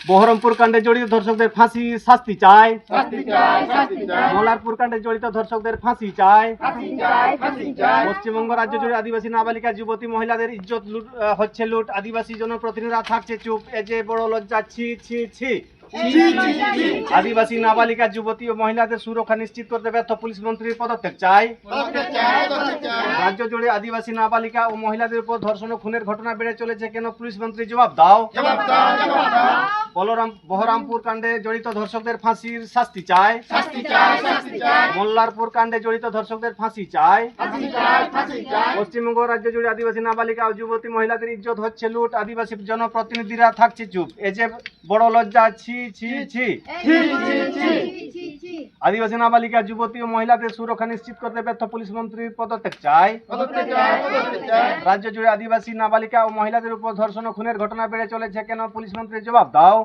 বহরমপুর কাণ্ডে জড়িত ধর্ষকদের ফাঁসি শাস্তি চাই। মল্লারপুর কাণ্ডে জড়িত ধর্ষকদের ফাঁসি চাই। পশ্চিমবঙ্গ রাজ্য জুড়ে আদিবাসী নাবালিকা যুবতী মহিলাদের ইজ্জত হচ্ছে লুট, আদিবাসী জনপ্রতিনিধিরা থাকছে চুপ, এ যে বড় লজ্জা, ছি ছি ছি। আদিবাসী নাবালিকা যুবতী ও মহিলাদের সুরক্ষা নিশ্চিত করতে ব্যর্থ পুলিশ মন্ত্রীর পদত্যাগ চাই। রাজ্য জুড়ে আদিবাসী নাবালিকা ও মহিলাদের উপর ধর্ষণ ও খুনের ঘটনা বেড়ে চলেছে কেন, পুলিশ মন্ত্রী জবাব দাও। বহরমপুর কাণ্ডে জড়িত ধর্ষকদের ফাঁসির শাস্তি চাই। মল্লারপুর কাণ্ডে জড়িত ধর্ষকদের ফাঁসি চাই। পশ্চিমবঙ্গ রাজ্য জুড়ে আদিবাসী নাবালিকা ও যুবতী মহিলাদের ইজ্জত হচ্ছে লুট, আদিবাসী জনপ্রতিনিধিরা থাকছে চুপ, এ যে বড় লজ্জা, ছি ছি ছি। আদিবাসী নাবালিকা যুবতী ও মহিলাদের সুরক্ষা নিশ্চিত করতে ব্যর্থ পুলিশ মন্ত্রীর পদত্যাগ চাই। রাজ্য জুড়ে আদিবাসী নাবালিকা ও মহিলাদের উপর ধর্ষণ ও খুনের ঘটনা বেড়ে চলেছে কেন, পুলিশ মন্ত্রীর জবাব দাও।